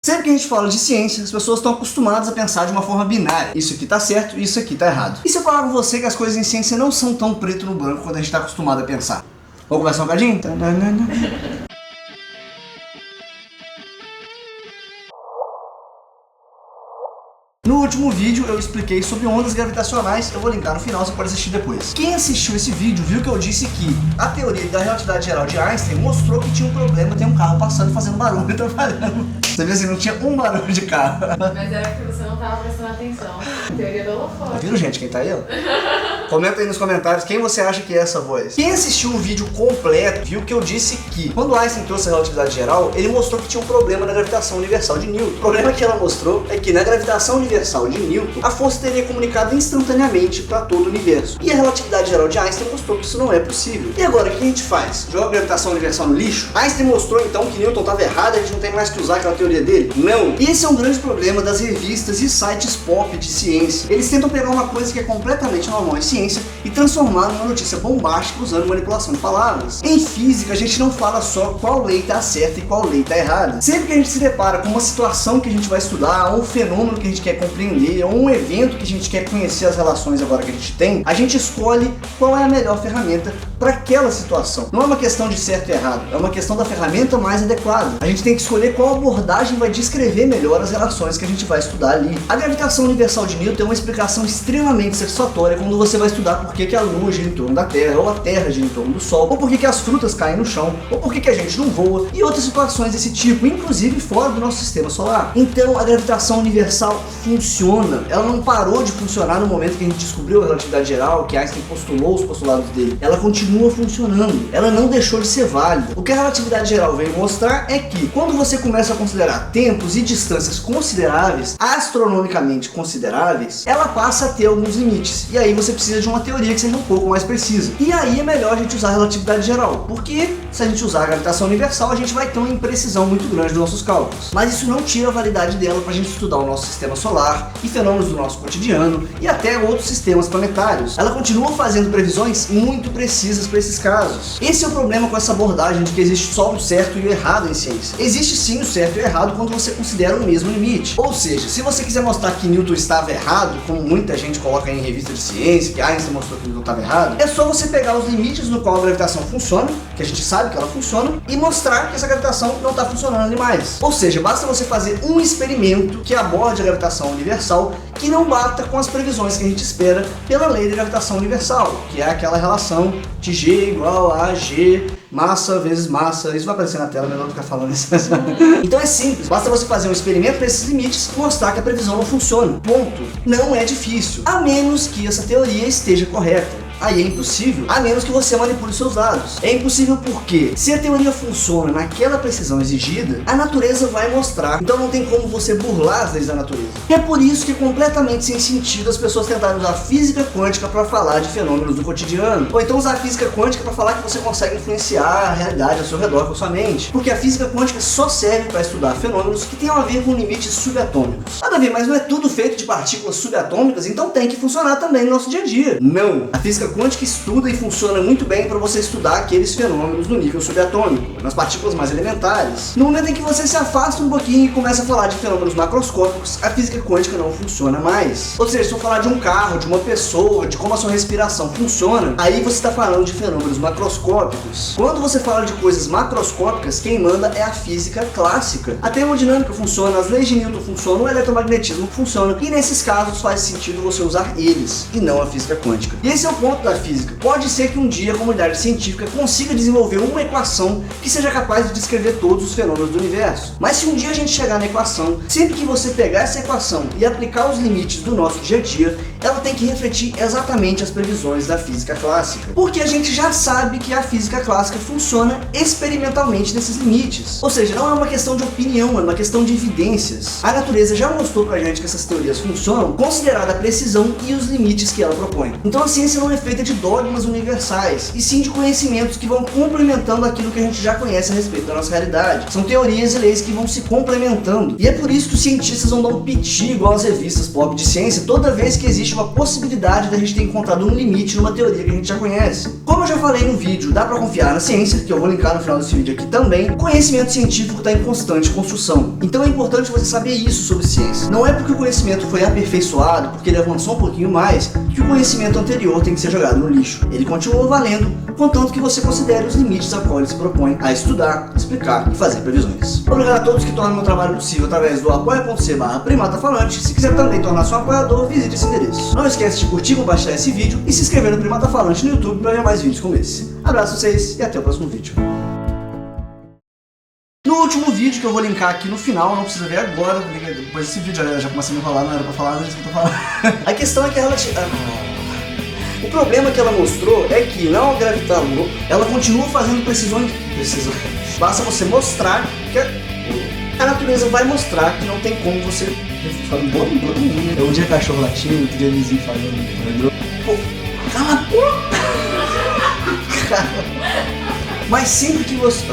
Sempre que a gente fala de ciência, as pessoas estão acostumadas a pensar de uma forma binária. Isso aqui tá certo e isso aqui tá errado. E se eu falar com você que as coisas em ciência não são tão preto no branco quanto a gente está acostumado a pensar? Vamos conversar um bocadinho? No último vídeo eu expliquei sobre ondas gravitacionais, eu vou linkar no final, você pode assistir depois. Quem assistiu esse vídeo viu que eu disse que a teoria da relatividade geral de Einstein mostrou que tinha um problema, tem um carro passando fazendo barulho, trabalhando. Você vê assim, não tinha um barulho de carro. Mas era porque você não estava prestando atenção. Teoria do holofote. Viram, gente, quem tá aí, ó? Comenta aí nos comentários quem você acha que é essa voz. Quem assistiu o vídeo completo viu que eu disse que quando Einstein trouxe a relatividade geral, ele mostrou que tinha um problema na gravitação universal de Newton. O problema que ela mostrou é que na gravitação universal de Newton, a força teria comunicado instantaneamente para todo o universo. E a relatividade geral de Einstein mostrou que isso não é possível. E agora, o que a gente faz? Joga a gravitação universal no lixo? Einstein mostrou então que Newton estava errado, a gente não tem mais que usar aquela teoria dele? Não! E esse é um grande problema das revistas e sites pop de ciência. Eles tentam pegar uma coisa que é completamente normal em ciência e transformar numa notícia bombástica usando manipulação de palavras. Em física, a gente não fala só qual lei está certa e qual lei está errada. Sempre que a gente se depara com uma situação que a gente vai estudar, ou um fenômeno que a gente quer compreender, ou um evento que a gente quer conhecer as relações agora que a gente tem, a gente escolhe qual é a melhor ferramenta para aquela situação. Não é uma questão de certo e errado, é uma questão da ferramenta mais adequada. A gente tem que escolher qual abordagem vai descrever melhor as relações que a gente vai estudar ali. A gravitação universal de Newton é uma explicação extremamente satisfatória quando você vai estudar por que a Lua gira em torno da Terra, ou a Terra gira em torno do Sol, ou por que as frutas caem no chão, ou por que a gente não voa, e outras situações desse tipo, inclusive fora do nosso sistema solar. Então a gravitação universal funciona. Ela não parou de funcionar no momento que a gente descobriu a relatividade geral, que Einstein postulou os postulados dele. Ela continua funcionando. Ela não deixou de ser válida. O que a relatividade geral veio mostrar é que quando você começa a considerar tempos e distâncias consideráveis, astronomicamente consideráveis, ela passa a ter alguns limites. E aí você precisa de uma teoria que seja um pouco mais precisa. E aí é melhor a gente usar a relatividade geral, porque se a gente usar a gravitação universal, a gente vai ter uma imprecisão muito grande dos nossos cálculos. Mas isso não tira a validade dela para a gente estudar o nosso sistema solar e fenômenos do nosso cotidiano e até outros sistemas planetários. Ela continua fazendo previsões muito precisas para esses casos. Esse é o problema com essa abordagem de que existe só o certo e o errado em ciência. Existe sim o certo e o errado quando você considera o mesmo limite. Ou seja, se você quiser mostrar que Newton estava errado, como muita gente coloca em revista de ciência, que Einstein mostrou que Newton estava errado, é só você pegar os limites no qual a gravitação funciona, que a gente sabe que ela funciona, e mostrar que essa gravitação não está funcionando ali mais. Ou seja, basta você fazer um experimento que aborde a gravitação universal que não bata com as previsões que a gente espera pela lei da gravitação universal, que é aquela relação de G igual a G massa vezes massa. Isso vai aparecer na tela, melhor do que ficar falando isso. Então é simples, basta você fazer um experimento para esses limites e mostrar que a previsão não funciona. Ponto. Não é difícil, a menos que essa teoria esteja correta. Aí é impossível, a menos que você manipule seus dados. É impossível porque, se a teoria funciona naquela precisão exigida, a natureza vai mostrar. Então não tem como você burlar as leis da natureza. E é por isso que é completamente sem sentido as pessoas tentarem usar física quântica para falar de fenômenos do cotidiano. Ou então usar física quântica para falar que você consegue influenciar a realidade ao seu redor com a sua mente. Porque a física quântica só serve para estudar fenômenos que tenham a ver com limites subatômicos. Nada a ver, mas não é tudo feito de partículas subatômicas, então tem que funcionar também no nosso dia a dia. Não! A física quântica estuda e funciona muito bem para você estudar aqueles fenômenos no nível subatômico, nas partículas mais elementares. No momento em que você se afasta um pouquinho e começa a falar de fenômenos macroscópicos, a física quântica não funciona mais. Ou seja, se eu falar de um carro, de uma pessoa, de como a sua respiração funciona, aí você está falando de fenômenos macroscópicos. Quando você fala de coisas macroscópicas, quem manda é a física clássica. A termodinâmica funciona, as leis de Newton funcionam, o eletromagnetismo funciona, e nesses casos faz sentido você usar eles, e não a física quântica. E esse é o ponto da física. Pode ser que um dia a comunidade científica consiga desenvolver uma equação que seja capaz de descrever todos os fenômenos do universo. Mas se um dia a gente chegar na equação, sempre que você pegar essa equação e aplicar os limites do nosso dia a dia, ela tem que refletir exatamente as previsões da física clássica. Porque a gente já sabe que a física clássica funciona experimentalmente nesses limites. Ou seja, não é uma questão de opinião, é uma questão de evidências. A natureza já mostrou pra gente que essas teorias funcionam, considerada a precisão e os limites que ela propõe. Então a ciência não é feita feita de dogmas universais, e sim de conhecimentos que vão complementando aquilo que a gente já conhece a respeito da nossa realidade. São teorias e leis que vão se complementando. E é por isso que os cientistas vão dar um piti igual às revistas pop de ciência toda vez que existe uma possibilidade da gente ter encontrado um limite numa teoria que a gente já conhece. Como eu já falei no vídeo, dá pra confiar na ciência, que eu vou linkar no final desse vídeo aqui também. O conhecimento científico está em constante construção. Então é importante você saber isso sobre ciência. Não é porque o conhecimento foi aperfeiçoado, porque ele avançou um pouquinho mais, que o conhecimento anterior tem que ser jogado no lixo. Ele continua valendo, contanto que você considere os limites a qual ele se propõe a estudar, explicar e fazer previsões. Obrigado a todos que tornam meu trabalho possível através do apoia.c/primatafalante. Se quiser também tornar-se um apoiador, visite esse endereço. Não esquece de curtir, compartilhar esse vídeo e se inscrever no Primata Falante no YouTube para ver mais vídeos como esse. Abraço a vocês e até o próximo vídeo. No último vídeo que eu vou linkar aqui no final, não precisa ver agora, depois desse vídeo já começa a me enrolar, não era pra falar, não é isso que eu tô falando. A questão é que ela o problema que ela mostrou é que não gravitar ela continua fazendo precisões. Basta você mostrar que a natureza vai mostrar que não tem como você. Um dia cachorro latindo, outro dia vizinho falando. Pô, cala a boca! Mas sempre que você.